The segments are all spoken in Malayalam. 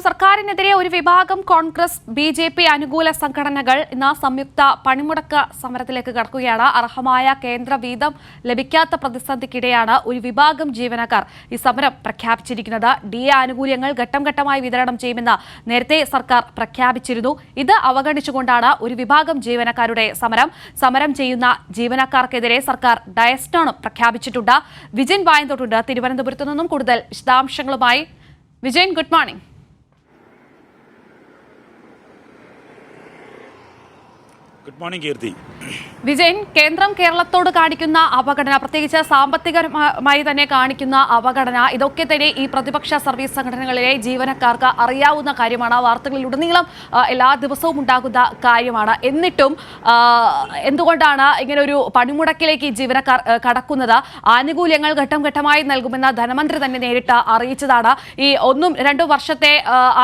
സർക്കാരിനെതിരെ ഒരു വിഭാഗം കോൺഗ്രസ് ബി.ജെ.പി. അനുകൂല സംഘടനകൾ ഇന്ന് സംയുക്ത പണിമുടക്ക് സമരത്തിലേക്ക് കടക്കുകയാണ്. അർഹമായ കേന്ദ്ര വീതം ലഭിക്കാത്ത പ്രതിസന്ധിക്കിടെയാണ് ഒരു വിഭാഗം ജീവനക്കാർ ഈ സമരം പ്രഖ്യാപിച്ചിരിക്കുന്നത്. DA ആനുകൂല്യങ്ങൾ ഘട്ടം ഘട്ടമായി വിതരണം ചെയ്യുമെന്ന് നേരത്തെ സർക്കാർ പ്രഖ്യാപിച്ചിരുന്നു. ഇത് അവഗണിച്ചുകൊണ്ടാണ് ഒരു വിഭാഗം ജീവനക്കാരുടെ സമരം ചെയ്യുന്ന ജീവനക്കാർക്കെതിരെ സർക്കാർ ഡയസ്റ്റോണും പ്രഖ്യാപിച്ചിട്ടുണ്ട്. വിജയൻ വായന്തോട്ടുണ്ട് തിരുവനന്തപുരത്തു നിന്നും കൂടുതൽ വിശദാംശങ്ങളുമായി. Vijayan, good morning. Good morning Keerthi. Vijayan, കേന്ദ്രം കേരളത്തോട് കാണിക്കുന്ന അവഗണന, പ്രത്യേകിച്ച് സാമ്പത്തികമായി തന്നെ കാണിക്കുന്ന അവഗണന, ഇതൊക്കെ തന്നെ ഈ പ്രതിപക്ഷ സർവീസ് സംഘടനകളിലെ ജീവനക്കാർക്ക് അറിയാവുന്ന കാര്യമാണ്. വാർത്തകളിലുടനീളം എല്ലാ ദിവസവും ഉണ്ടാകുന്ന കാര്യമാണ്. എന്നിട്ടും എന്തുകൊണ്ടാണ് ഇങ്ങനെ ഒരു പണിമുടക്കിലേക്ക് ഈ ജീവനക്കാർ കടക്കുന്നത്? ആനുകൂല്യങ്ങൾ ഘട്ടം ഘട്ടമായി നൽകുമെന്ന് ധനമന്ത്രി തന്നെ നേരിട്ട് അറിയിച്ചതാണ്. ഈ 1-2 വർഷത്തെ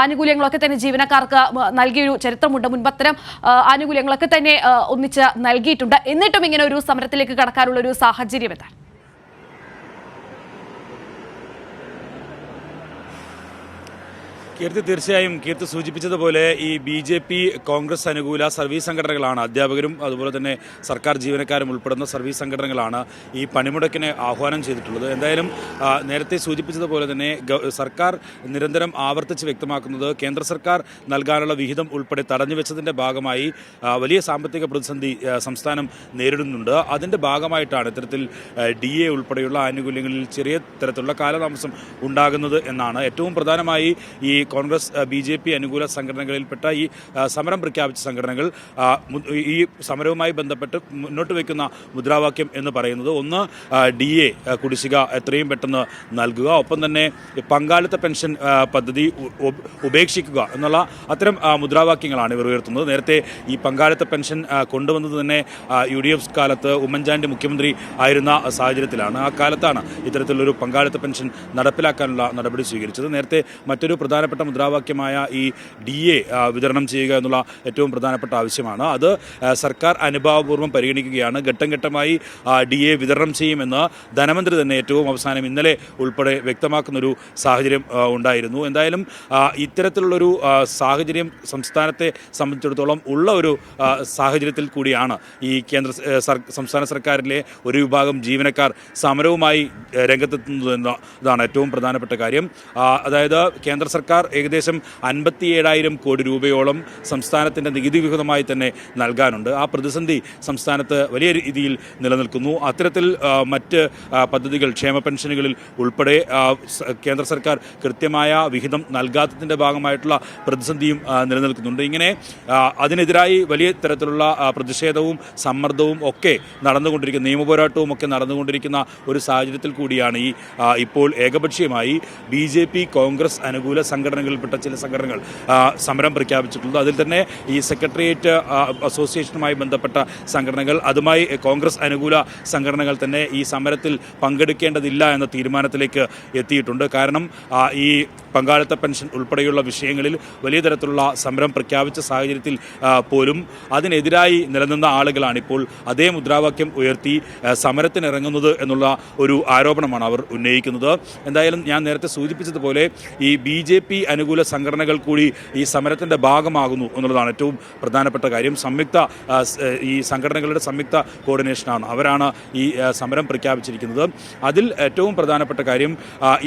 ആനുകൂല്യങ്ങളൊക്കെ തന്നെ ജീവനക്കാർക്ക് നൽകിയൊരു ചരിത്രമുണ്ട്. മുൻപത്തരം ആനുകൂല്യങ്ങളൊക്കെ തന്നെ ഒന്നിച്ച് നൽകിയിട്ടുണ്ട്. എന്നിട്ടും ഇങ്ങനെ ഒരു സമരത്തിലേക്ക് കടക്കാനുള്ള ഒരു സാഹചര്യം എന്താണ്? കീർത്തി, തീർച്ചയായും കീർത്തി സൂചിപ്പിച്ചതുപോലെ ഈ BJP കോൺഗ്രസ് അനുകൂല സർവീസ് സംഘടനകളാണ്, അധ്യാപകരും അതുപോലെ തന്നെ സർക്കാർ ജീവനക്കാരും ഉൾപ്പെടുന്ന സർവീസ് സംഘടനകളാണ് ഈ പണിമുടക്കിനെ ആഹ്വാനം ചെയ്തിട്ടുള്ളത്. എന്തായാലും നേരത്തെ സൂചിപ്പിച്ചതുപോലെ തന്നെ സർക്കാർ നിരന്തരം ആവർത്തിച്ച് വ്യക്തമാക്കുന്നത് കേന്ദ്ര സർക്കാർ നൽകാനുള്ള വിഹിതം ഉൾപ്പെടെ തടഞ്ഞു വെച്ചതിൻ്റെ ഭാഗമായി വലിയ സാമ്പത്തിക പ്രതിസന്ധി സംസ്ഥാനം നേരിടുന്നുണ്ട്. അതിൻ്റെ ഭാഗമായിട്ടാണ് ഇത്തരത്തിൽ DA ഉൾപ്പെടെയുള്ള ആനുകൂല്യങ്ങളിൽ ചെറിയ തരത്തിലുള്ള കാലതാമസം ഉണ്ടാകുന്നത് എന്നാണ്. ഏറ്റവും പ്രധാനമായി ഈ കോൺഗ്രസ് BJP അനുകൂല സംഘടനകളിൽപ്പെട്ട ഈ സമരം പ്രഖ്യാപിച്ച സംഘടനകൾ ഈ സമരവുമായി ബന്ധപ്പെട്ട് മുന്നോട്ട് വയ്ക്കുന്ന മുദ്രാവാക്യം എന്ന് പറയുന്നത്, ഒന്ന് DA കുടിശ്ശിക എത്രയും പെട്ടെന്ന് നൽകുക, ഒപ്പം തന്നെ പങ്കാളിത്ത പെൻഷൻ പദ്ധതി ഉപേക്ഷിക്കുക എന്നുള്ള അത്തരം മുദ്രാവാക്യങ്ങളാണ് ഇവർ ഉയർത്തുന്നത്. നേരത്തെ ഈ പങ്കാളിത്ത പെൻഷൻ കൊണ്ടുവന്നത് തന്നെ UDF കാലത്ത് ഉമ്മൻചാണ്ടി മുഖ്യമന്ത്രി ആയിരുന്ന സാഹചര്യത്തിലാണ്. ആ കാലത്താണ് ഇത്തരത്തിലുള്ളൊരു പങ്കാളിത്ത പെൻഷൻ നടപ്പിലാക്കാനുള്ള നടപടി സ്വീകരിച്ചത്. നേരത്തെ മറ്റൊരു പ്രധാനപ്പെട്ട മുദ്രാവാക്യമായ ഈ DA വിതരണം ചെയ്യുക എന്നുള്ള ഏറ്റവും പ്രധാനപ്പെട്ട ആവശ്യമാണ്. അത് സർക്കാർ അനുഭാവപൂർവ്വം പരിഗണിക്കുകയാണ്. ഘട്ടം ഘട്ടമായി DA വിതരണം ചെയ്യുമെന്ന് ധനമന്ത്രി തന്നെ ഏറ്റവും അവസാനം ഇന്നലെ ഉൾപ്പെടെ വ്യക്തമാക്കുന്നൊരു സാഹചര്യം ഉണ്ടായിരുന്നു. എന്തായാലും ഇത്തരത്തിലുള്ളൊരു സാഹചര്യം സംസ്ഥാനത്തെ സംബന്ധിച്ചിടത്തോളം ഉള്ള ഒരു സാഹചര്യത്തിൽ കൂടിയാണ് ഈ സംസ്ഥാന സർക്കാരിലെ ഒരു വിഭാഗം ജീവനക്കാർ സമരവുമായി രംഗത്തെത്തുന്നത് എന്നതാണ് ഏറ്റവും പ്രധാനപ്പെട്ട കാര്യം. അതായത് കേന്ദ്ര സർക്കാർ ഏകദേശം 57,000 കോടി രൂപയോളം സംസ്ഥാനത്തിൻ്റെ നികുതി വിഹിതമായി തന്നെ നൽകാനുണ്ട്. ആ പ്രതിസന്ധി സംസ്ഥാനത്ത് വലിയ രീതിയിൽ നിലനിൽക്കുന്നു. അത്തരത്തിൽ മറ്റ് പദ്ധതികൾ, ക്ഷേമ പെൻഷനുകളിൽ ഉൾപ്പെടെ കേന്ദ്ര സർക്കാർ കൃത്യമായ വിഹിതം നൽകാത്തതിൻ്റെ ഭാഗമായിട്ടുള്ള പ്രതിസന്ധിയും നിലനിൽക്കുന്നുണ്ട്. ഇങ്ങനെ അതിനെതിരായി വലിയ തരത്തിലുള്ള പ്രതിഷേധവും സമ്മർദ്ദവും ഒക്കെ നടന്നുകൊണ്ടിരിക്കുന്ന, നിയമപോരാട്ടവും ഒക്കെ നടന്നുകൊണ്ടിരിക്കുന്ന ഒരു സാഹചര്യത്തിൽ കൂടിയാണ് ഇപ്പോൾ ഏകപക്ഷീയമായി BJP കോൺഗ്രസ് അനുകൂല സംഘടനകളിൽപ്പെട്ട ചില സംഘടനകൾ സമരം പ്രഖ്യാപിച്ചിട്ടുള്ളത്. അതിൽ തന്നെ ഈ സെക്രട്ടേറിയറ്റ് അസോസിയേഷനുമായി ബന്ധപ്പെട്ട സംഘടനകൾ, അതുമായി കോൺഗ്രസ് അനുകൂല സംഘടനകൾ തന്നെ ഈ സമരത്തിൽ പങ്കെടുക്കേണ്ടതില്ല എന്ന തീരുമാനത്തിലേക്ക് എത്തിയിട്ടുണ്ട്. കാരണം ഈ പങ്കാളിത്ത പെൻഷൻ ഉൾപ്പെടെയുള്ള വിഷയങ്ങളിൽ വലിയ തരത്തിലുള്ള സമരം പ്രഖ്യാപിച്ച സാഹചര്യത്തിൽ പോലും അതിനെതിരായി നിലനിന്ന ആളുകളാണ് ഇപ്പോൾ അതേ മുദ്രാവാക്യം ഉയർത്തി സമരത്തിനിറങ്ങുന്നത് എന്നുള്ള ഒരു ആരോപണമാണ് അവർ ഉന്നയിക്കുന്നത്. എന്തായാലും ഞാൻ നേരത്തെ സൂചിപ്പിച്ചതുപോലെ ഈ BJP അനുകൂല സംഘടനകൾ കൂടി ഈ സമരത്തിൻ്റെ ഭാഗമാകുന്നു എന്നുള്ളതാണ് ഏറ്റവും പ്രധാനപ്പെട്ട കാര്യം. ഈ സംഘടനകളുടെ സംയുക്ത കോർഡിനേഷനാണ്, അവരാണ് ഈ സമരം പ്രഖ്യാപിച്ചിരിക്കുന്നത്. അതിൽ ഏറ്റവും പ്രധാനപ്പെട്ട കാര്യം,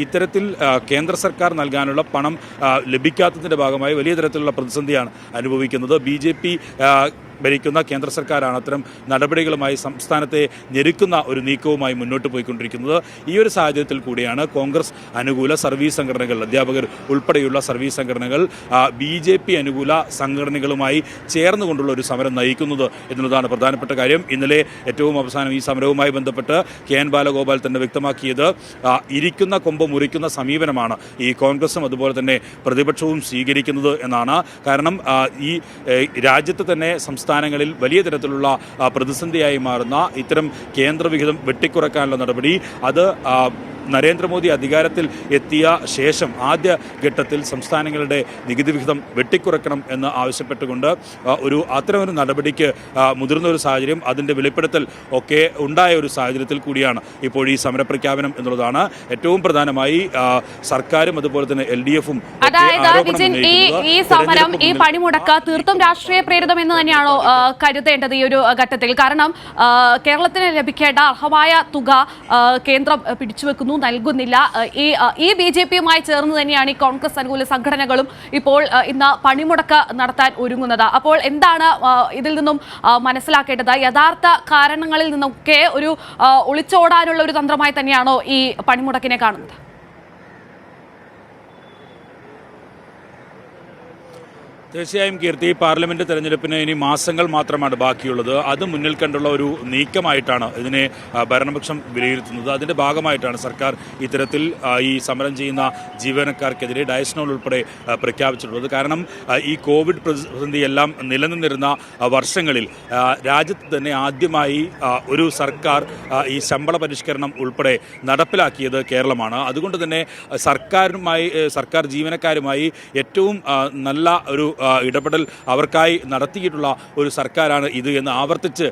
ഇത്തരത്തിൽ കേന്ദ്ര സർക്കാർ നൽകാനുള്ള പണം ലഭിക്കാത്തതിൻ്റെ ഭാഗമായി വലിയ തരത്തിലുള്ള പ്രതിസന്ധിയാണ് അനുഭവിക്കുന്നത്. BJP ഭരിക്കുന്ന കേന്ദ്ര സർക്കാരാണ് അത്തരം നടപടികളുമായി സംസ്ഥാനത്തെ ഞെരുക്കുന്ന ഒരു നീക്കവുമായി മുന്നോട്ട് പോയിക്കൊണ്ടിരിക്കുന്നത്. ഈ ഒരു സാഹചര്യത്തിൽ കൂടിയാണ് കോൺഗ്രസ് അനുകൂല സർവീസ് സംഘടനകൾ, അധ്യാപകർ ഉൾപ്പെടെയുള്ള സർവീസ് സംഘടനകൾ BJP അനുകൂല സംഘടനകളുമായി ചേർന്നുകൊണ്ടുള്ള ഒരു സമരം നയിക്കുന്നത് എന്നുള്ളതാണ് പ്രധാനപ്പെട്ട കാര്യം. ഇന്നലെ ഏറ്റവും അവസാനം ഈ സമരവുമായി ബന്ധപ്പെട്ട് KN ബാലഗോപാൽ തന്നെ വ്യക്തമാക്കിയത്, ഇരിക്കുന്ന കൊമ്പ് മുറിക്കുന്ന സമീപനമാണ് ഈ കോൺഗ്രസും അതുപോലെ തന്നെ പ്രതിപക്ഷവും സ്വീകരിക്കുന്നത് എന്നാണ്. കാരണം ഈ രാജ്യത്ത് തന്നെ സംസ്ഥാനങ്ങളിൽ വലിയ തരത്തിലുള്ള പ്രതിസന്ധിയായി മാറുന്ന ഇത്തരം കേന്ദ്രവിഹിതം വെട്ടിക്കുറയ്ക്കാനുള്ള നടപടി, അത് നരേന്ദ്രമോദി അധികാരത്തിൽ എത്തിയ ശേഷം ആദ്യ ഘട്ടത്തിൽ സംസ്ഥാനങ്ങളുടെ നികുതി വിഹിതം വെട്ടിക്കുറയ്ക്കണം എന്ന് ആവശ്യപ്പെട്ടുകൊണ്ട് അത്തരമൊരു നടപടിക്ക് മുതിർന്ന ഒരു സാഹചര്യം, അതിൻ്റെ വെളിപ്പെടുത്തൽ ഒക്കെ ഉണ്ടായ ഒരു സാഹചര്യത്തിൽ കൂടിയാണ് ഇപ്പോൾ ഈ സമരപ്രഖ്യാപനം എന്നുള്ളതാണ്. ഏറ്റവും പ്രധാനമായി സർക്കാരും അതുപോലെ തന്നെ LDF-ഉം ഈ സമരം, ഈ പണിമുടക്ക് തീർത്തും രാഷ്ട്രീയ പ്രേരിതം എന്ന് തന്നെയാണോ കരുതേണ്ടത് ഈ ഒരു ഘട്ടത്തിൽ? കാരണം കേരളത്തിന് ലഭിക്കേണ്ട അർഹമായ തുക കേന്ദ്രം പിടിച്ചുവെക്കുന്നു, നൽകുന്നില്ല. ഈ BJP-യുമായി ചേർന്ന് തന്നെയാണ് ഈ കോൺഗ്രസ് അനുകൂല സംഘടനകളും ഇപ്പോൾ ഇന്ന് പണിമുടക്ക് നടത്താൻ ഒരുങ്ങുന്നത്. അപ്പോൾ എന്താണ് ഇതിൽ നിന്നും മനസ്സിലാക്കേണ്ടത്? യഥാർത്ഥ കാരണങ്ങളിൽ നിന്നൊക്കെ ഒരു ഒളിച്ചോടാനുള്ള ഒരു തന്ത്രമായി തന്നെയാണോ ഈ പണിമുടക്കിനെ കാണുന്നത്? തീർച്ചയായും കീർത്തി, പാർലമെന്റ് തെരഞ്ഞെടുപ്പിന് ഇനി മാസങ്ങൾ മാത്രമാണ് ബാക്കിയുള്ളത്. അത് മുന്നിൽ കണ്ടുള്ള ഒരു നീക്കമായിട്ടാണ് ഇതിനെ ഭരണപക്ഷം വിലയിരുത്തുന്നത്. അതിന്റെ ഭാഗമായിട്ടാണ് സർക്കാർ ഇത്തരത്തിൽ ഈ സമരം ചെയ്യുന്ന ജീവനക്കാർക്കെതിരെ ഡയസ്നോൾ ഉൾപ്പെടെ പ്രഖ്യാപിച്ചിട്ടുള്ളത്. കാരണം ഈ കോവിഡ് പ്രതിസന്ധി എല്ലാം നിലനിന്നിരുന്ന വർഷങ്ങളിൽ രാജ്യത്ത് തന്നെ ആദ്യമായി ഒരു സർക്കാർ ഈ ശമ്പള പരിഷ്കരണം ഉൾപ്പെടെ നടപ്പിലാക്കിയത് കേരളമാണ്. അതുകൊണ്ട് തന്നെ സർക്കാർ ജീവനക്കാരുമായി ഏറ്റവും നല്ല ഒരു ഇടപെടൽ അവർക്കായി നടത്തിയിട്ടുള്ള ഒരു സർക്കാരാണ് ഇത് എന്ന് ആവർത്തിച്ച്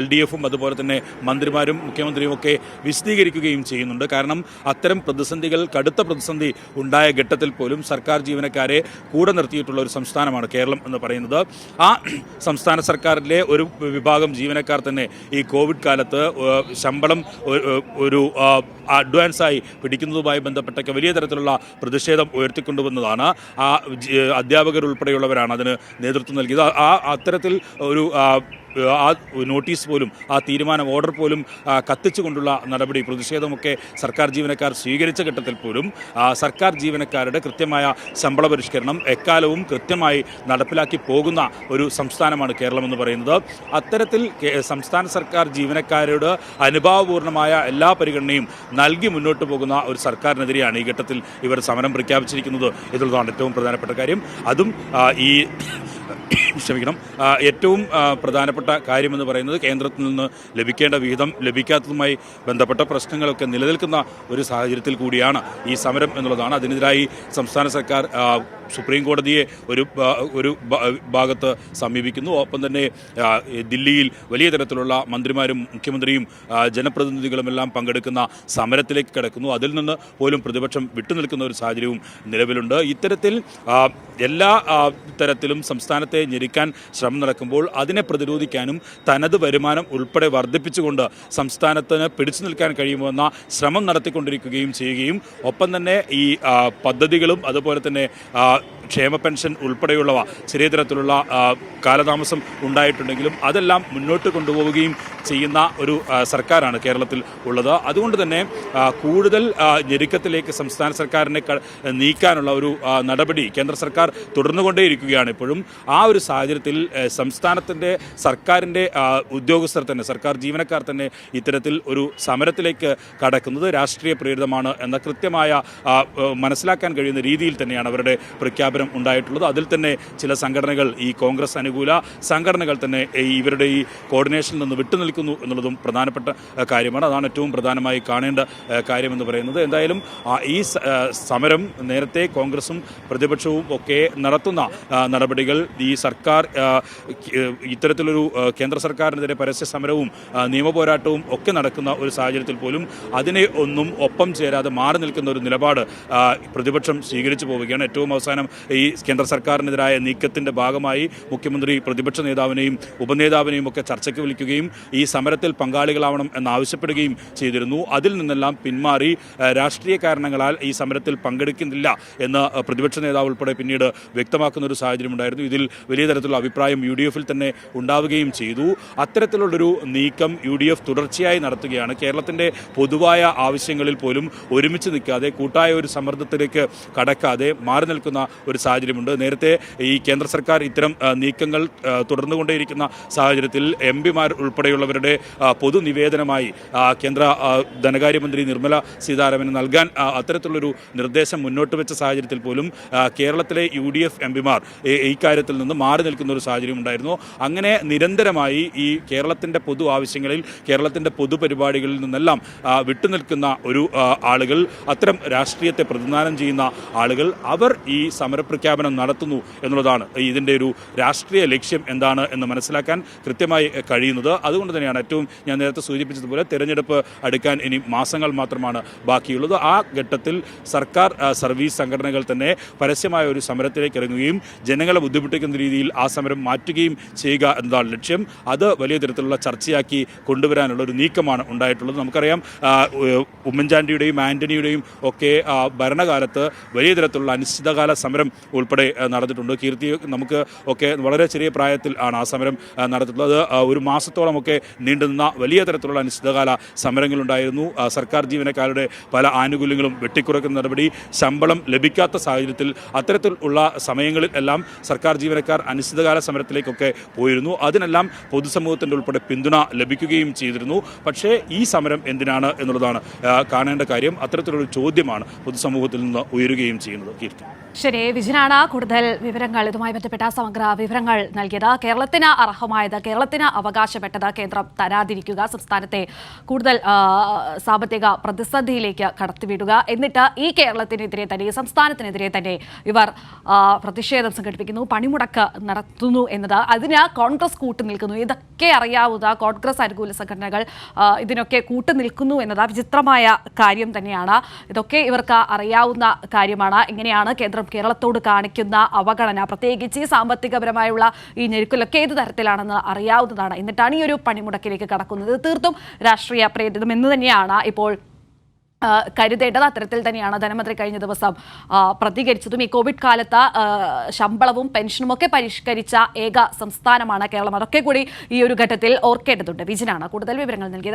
LDF-ഉം അതുപോലെ തന്നെ മന്ത്രിമാരും മുഖ്യമന്ത്രിയും ഒക്കെ വിശദീകരിക്കുകയും ചെയ്യുന്നുണ്ട്. കാരണം അത്തരം പ്രതിസന്ധികൾ, കടുത്ത പ്രതിസന്ധി ഉണ്ടായ ഘട്ടത്തിൽ പോലും സർക്കാർ ജീവനക്കാരെ കൂടെ നിർത്തിയിട്ടുള്ള ഒരു സംസ്ഥാനമാണ് കേരളം എന്ന് പറയുന്നത്. ആ സംസ്ഥാന സർക്കാരിലെ ഒരു വിഭാഗം ജീവനക്കാർ തന്നെ ഈ കോവിഡ് കാലത്ത് ശമ്പളം ഒരു അഡ്വാൻസായി പിടിക്കുന്നതുമായി ബന്ധപ്പെട്ടൊക്കെ വലിയ തരത്തിലുള്ള പ്രതിഷേധം ഉയർത്തിക്കൊണ്ടുവന്നതാണ്. ആ അധ്യാപകർ ഉൾപ്പെടെയുള്ളവരാണ് അതിന് നേതൃത്വം നൽകിയത്. അത്തരത്തിൽ ഒരു ആ നോട്ടീസ് പോലും, ആ തീരുമാനം, ഓർഡർ പോലും കത്തിച്ചുകൊണ്ടുള്ള നടപടി, പ്രതിഷേധമൊക്കെ സർക്കാർ ജീവനക്കാർ സ്വീകരിച്ച ഘട്ടത്തിൽ പോലും സർക്കാർ ജീവനക്കാരുടെ കൃത്യമായ ശമ്പള പരിഷ്കരണം എക്കാലവും കൃത്യമായി നടപ്പിലാക്കി പോകുന്ന ഒരു സംസ്ഥാനമാണ് കേരളം എന്ന് പറയുന്നത്. അത്തരത്തിൽ സംസ്ഥാന സർക്കാർ ജീവനക്കാരോട് അനുഭാവപൂർണമായ എല്ലാ പരിഗണനയും നൽകി മുന്നോട്ട് പോകുന്ന ഒരു സർക്കാരിനെതിരെയാണ് ഈ ഘട്ടത്തിൽ ഇവർ സമരം പ്രഖ്യാപിച്ചിരിക്കുന്നത് എന്നുള്ളതാണ് ഏറ്റവും പ്രധാനപ്പെട്ട കാര്യം. അതും ഏറ്റവും പ്രധാനപ്പെട്ട കാര്യമെന്ന് പറയുന്നത് കേന്ദ്രത്തിൽ നിന്ന് ലഭിക്കേണ്ട വിഹിതം ലഭിക്കാത്തതുമായി ബന്ധപ്പെട്ട പ്രശ്നങ്ങളൊക്കെ നിലനിൽക്കുന്ന ഒരു സാഹചര്യത്തിൽ കൂടിയാണ് ഈ സമരം എന്നുള്ളതാണ്. അതിനെതിരായി സംസ്ഥാന സർക്കാർ സുപ്രീം കോടതിയെ ഒരു ഭാഗത്ത് സമീപിക്കുന്നു. ഒപ്പം തന്നെ ദില്ലിയിൽ വലിയ തരത്തിലുള്ള മന്ത്രിമാരും മുഖ്യമന്ത്രിയും ജനപ്രതിനിധികളുമെല്ലാം പങ്കെടുക്കുന്ന സമരത്തിലേക്ക് കിടക്കുന്നു. അതിൽ നിന്ന് പോലും പ്രതിപക്ഷം വിട്ടുനിൽക്കുന്ന ഒരു സാഹചര്യവും നിലവിലുണ്ട്. ഇത്തരത്തിൽ എല്ലാ തരത്തിലും സംസ്ഥാനത്തെ ഞെരുക്കാൻ ശ്രമം നടക്കുമ്പോൾ അതിനെ പ്രതിരോധിക്കാനും തനത് വരുമാനം ഉൾപ്പെടെ വർദ്ധിപ്പിച്ചുകൊണ്ട് സംസ്ഥാനത്തിന് പിടിച്ചു നിൽക്കാൻ കഴിയുമെന്ന ശ്രമം നടത്തിക്കൊണ്ടിരിക്കുകയും ചെയ്യുകയും ഒപ്പം തന്നെ ഈ പദ്ധതികളും അതുപോലെ തന്നെ ക്ഷേമ പെൻഷൻ ഉൾപ്പെടെയുള്ളവ ചെറിയ തരത്തിലുള്ള കാലതാമസം ഉണ്ടായിട്ടുണ്ടെങ്കിലും അതെല്ലാം മുന്നോട്ട് കൊണ്ടുപോവുകയും ചെയ്യുന്ന ഒരു സർക്കാരാണ് കേരളത്തിൽ ഉള്ളത്. അതുകൊണ്ട് തന്നെ കൂടുതൽ ഞെരുക്കത്തിലേക്ക് സംസ്ഥാന സർക്കാരിനെ നീക്കാനുള്ള ഒരു നടപടി കേന്ദ്ര സർക്കാർ തുടർന്നുകൊണ്ടേയിരിക്കുകയാണ് ഇപ്പോഴും. ആ ഒരു സാഹചര്യത്തിൽ സംസ്ഥാനത്തിൻ്റെ സർക്കാരിൻ്റെ ഉദ്യോഗസ്ഥർ തന്നെ, സർക്കാർ ജീവനക്കാർ തന്നെ ഇത്തരത്തിൽ ഒരു സമരത്തിലേക്ക് കടക്കുന്നത് രാഷ്ട്രീയ പ്രേരിതമാണ് എന്ന കൃത്യമായ മനസ്സിലാക്കാൻ കഴിയുന്ന രീതിയിൽ തന്നെയാണ് അവരുടെ പ്രഖ്യാപനം ഉണ്ടായിട്ടുള്ളത്. അതിൽ തന്നെ ചില സംഘടനകൾ, ഈ കോൺഗ്രസ് അനുകൂല സംഘടനകൾ തന്നെ ഇവരുടെ ഈ കോർഡിനേഷനിൽ നിന്ന് വിട്ടുനിൽക്കുന്നു എന്നുള്ളതും പ്രധാനപ്പെട്ട കാര്യമാണ്. അതാണ് ഏറ്റവും പ്രധാനമായി കാണേണ്ട കാര്യമെന്ന് പറയുന്നത്. എന്തായാലും ഈ സമരം നേരത്തെ കോൺഗ്രസും പ്രതിപക്ഷവും ഒക്കെ നടത്തുന്ന നടപടികൾ, ഈ സർക്കാർ ഇത്തരത്തിലൊരു കേന്ദ്ര സർക്കാരിനെതിരെ പരസ്യ സമരവും നിയമപോരാട്ടവും ഒക്കെ നടക്കുന്ന ഒരു സാഹചര്യത്തിൽ പോലും അതിനെ ഒന്നും ഒപ്പം ചേരാതെ മാറി നിൽക്കുന്ന ഒരു നിലപാട് പ്രതിപക്ഷം സ്വീകരിച്ചു പോവുകയാണ്. ഏറ്റവും അവസാനം ഈ കേന്ദ്ര സർക്കാരിനെതിരായ നീക്കത്തിൻ്റെ ഭാഗമായി മുഖ്യമന്ത്രി പ്രതിപക്ഷ നേതാവിനെയും ഉപനേതാവിനെയും ഒക്കെ ചർച്ചയ്ക്ക് വിളിക്കുകയും ഈ സമരത്തിൽ പങ്കാളികളാവണം എന്നാവശ്യപ്പെടുകയും ചെയ്തിരുന്നു. അതിൽ നിന്നെല്ലാം പിന്മാറി രാഷ്ട്രീയ കാരണങ്ങളാൽ ഈ സമരത്തിൽ പങ്കെടുക്കുന്നില്ല എന്ന് പ്രതിപക്ഷ നേതാവ് ഉൾപ്പെടെ പിന്നീട് വ്യക്തമാക്കുന്ന ഒരു സാഹചര്യം ഉണ്ടായിരുന്നു. ഇതിൽ വലിയ തരത്തിലുള്ള അഭിപ്രായം UDF-ൽ തന്നെ ഉണ്ടാവുകയും ചെയ്തു. അത്തരത്തിലുള്ളൊരു നീക്കം UDF തുടർച്ചയായി നടത്തുകയാണ്. കേരളത്തിൻ്റെ പൊതുവായ ആവശ്യങ്ങളിൽ പോലും ഒരുമിച്ച് നിൽക്കാതെ, കൂട്ടായ ഒരു സമ്മർദ്ദത്തിലേക്ക് കടക്കാതെ മാറി നിൽക്കുന്ന ഒരു ഒരു സാഹചര്യമുണ്ട്. നേരത്തെ ഈ കേന്ദ്ര സർക്കാർ ഇത്തരം നീക്കങ്ങൾ തുടർന്നുകൊണ്ടേയിരിക്കുന്ന സാഹചര്യത്തിൽ എംപിമാർ ഉൾപ്പെടെയുള്ളവരുടെ പൊതുനിവേദനമായി കേന്ദ്ര ധനകാര്യമന്ത്രി നിർമ്മല സീതാരാമന് നൽകാൻ അത്തരത്തിലുള്ളൊരു നിർദ്ദേശം മുന്നോട്ട് വെച്ച സാഹചര്യത്തിൽ പോലും കേരളത്തിലെ UDF എംപിമാർ ഈ കാര്യത്തിൽ നിന്ന് മാറി നിൽക്കുന്ന ഒരു സാഹചര്യം ഉണ്ടായിരുന്നു. അങ്ങനെ നിരന്തരമായി ഈ കേരളത്തിൻ്റെ പൊതു ആവശ്യങ്ങളിൽ കേരളത്തിൻ്റെ പൊതുപരിപാടികളിൽ നിന്നെല്ലാം വിട്ടുനിൽക്കുന്ന ഒരു ആളുകൾ, അത്തരം രാഷ്ട്രീയത്തെ പ്രതിനിധാനം ചെയ്യുന്ന ആളുകൾ, അവർ ഈ സമരപ്രഖ്യാപനം നടത്തുന്നു എന്നുള്ളതാണ് ഇതിൻ്റെ ഒരു രാഷ്ട്രീയ ലക്ഷ്യം എന്താണ് എന്ന് മനസ്സിലാക്കാൻ കൃത്യമായി കഴിയുന്നത്. അതുകൊണ്ട് തന്നെയാണ് ഞാൻ നേരത്തെ സൂചിപ്പിച്ചതുപോലെ തെരഞ്ഞെടുപ്പ് അടുക്കാൻ ഇനി മാസങ്ങൾ മാത്രമാണ് ബാക്കിയുള്ളത്. ആ ഘട്ടത്തിൽ സർക്കാർ സർവീസ് സംഘടനകൾ തന്നെ പരസ്യമായ ഒരു സമരത്തിലേക്ക് ഇറങ്ങുകയും ജനങ്ങളെ ബുദ്ധിമുട്ടിക്കുന്ന രീതിയിൽ ആ സമരം മാറ്റുകയും ചെയ്യുക എന്നതാണ് ലക്ഷ്യം. അത് വലിയ തരത്തിലുള്ള ചർച്ചയാക്കി കൊണ്ടുവരാനുള്ള ഒരു നീക്കമാണ് ഉണ്ടായിട്ടുള്ളത്. നമുക്കറിയാം ഉമ്മൻചാണ്ടിയുടെയും ആന്റണിയുടെയും ഒക്കെ ഭരണകാലത്ത് വലിയ തരത്തിലുള്ള അനിശ്ചിതകാല സമരം ഉൾപ്പെടെ നടന്നിട്ടുണ്ട്. കീർത്തി നമുക്ക് ഒക്കെ വളരെ ചെറിയ പ്രായത്തിൽ ആണ് ആ സമരം നടത്തിയിട്ടുള്ളത്. ഒരു മാസത്തോളമൊക്കെ നീണ്ടുനിന്ന വലിയ തരത്തിലുള്ള അനിശ്ചിതകാല സമരങ്ങളുണ്ടായിരുന്നു. സർക്കാർ ജീവനക്കാരുടെ പല ആനുകൂല്യങ്ങളും വെട്ടിക്കുറയ്ക്കുന്ന നടപടി, ശമ്പളം ലഭിക്കാത്ത സാഹചര്യത്തിൽ അത്തരത്തിൽ ഉള്ള സമയങ്ങളിൽ എല്ലാം സർക്കാർ ജീവനക്കാർ അനിശ്ചിതകാല സമരത്തിലേക്കൊക്കെ പോയിരുന്നു. അതിനെല്ലാം പൊതുസമൂഹത്തിൻ്റെ ഉൾപ്പെടെ പിന്തുണ ലഭിക്കുകയും ചെയ്തിരുന്നു. പക്ഷേ ഈ സമരം എന്തിനാണ് എന്നുള്ളതാണ് കാണേണ്ട കാര്യം. അത്തരത്തിലൊരു ചോദ്യമാണ് പൊതുസമൂഹത്തിൽ നിന്ന് ഉയരുകയും ചെയ്യുന്നത്. കീർത്തി. ശരി, വിജയനാണ് കൂടുതൽ വിവരങ്ങൾ ഇതുമായി ബന്ധപ്പെട്ട സമഗ്ര വിവരങ്ങൾ നൽകിയത്. കേരളത്തിന് അർഹമായത്, കേരളത്തിന് അവകാശപ്പെട്ടത് കേന്ദ്രം തരാതിരിക്കുക, സംസ്ഥാനത്തെ കൂടുതൽ സാമ്പത്തിക പ്രതിസന്ധിയിലേക്ക് കടത്തിവിടുക, എന്നിട്ട് ഈ കേരളത്തിനെതിരെ തന്നെ, ഈ സംസ്ഥാനത്തിനെതിരെ തന്നെ ഇവർ പ്രതിഷേധം സംഘടിപ്പിക്കുന്നു, പണിമുടക്ക് നടത്തുന്നു എന്നത്, അതിന് കോൺഗ്രസ് കൂട്ടുനിൽക്കുന്നു. ഇതൊക്കെ അറിയാവുന്ന കോൺഗ്രസ് അനുകൂല സംഘടനകൾ ഇതിനൊക്കെ കൂട്ടുനിൽക്കുന്നു എന്നത് വിചിത്രമായ കാര്യം തന്നെയാണ്. ഇതൊക്കെ ഇവർക്ക് അറിയാവുന്ന കാര്യമാണ്. ഇങ്ങനെയാണ് കേരളത്തോട് കാണിക്കുന്ന അവഗണന, പ്രത്യേകിച്ച് ഈ സാമ്പത്തികപരമായുള്ള ഈ ഞെരുക്കലൊക്കെ ഏത് തരത്തിലാണെന്ന് അറിയാവുന്നതാണ്. എന്നിട്ടാണ് ഈ ഒരു പണിമുടക്കിലേക്ക് കടക്കുന്നത്. തീർത്തും രാഷ്ട്രീയ പ്രേരിതം എന്ന് തന്നെയാണ് ഇപ്പോൾ കരുതേണ്ടത്. അത്തരത്തിൽ തന്നെയാണ് ധനമന്ത്രി കഴിഞ്ഞ ദിവസം പ്രതികരിച്ചതും. ഈ കോവിഡ് കാലത്ത് ശമ്പളവും പെൻഷനും ഒക്കെ പരിഷ്കരിച്ച ഏക സംസ്ഥാനമാണ് കേരളം. അതൊക്കെ കൂടി ഈ ഒരു ഘട്ടത്തിൽ ഓർക്കേണ്ടതുണ്ട്. വിജിനാണ് കൂടുതൽ വിവരങ്ങൾ നൽകിയത്.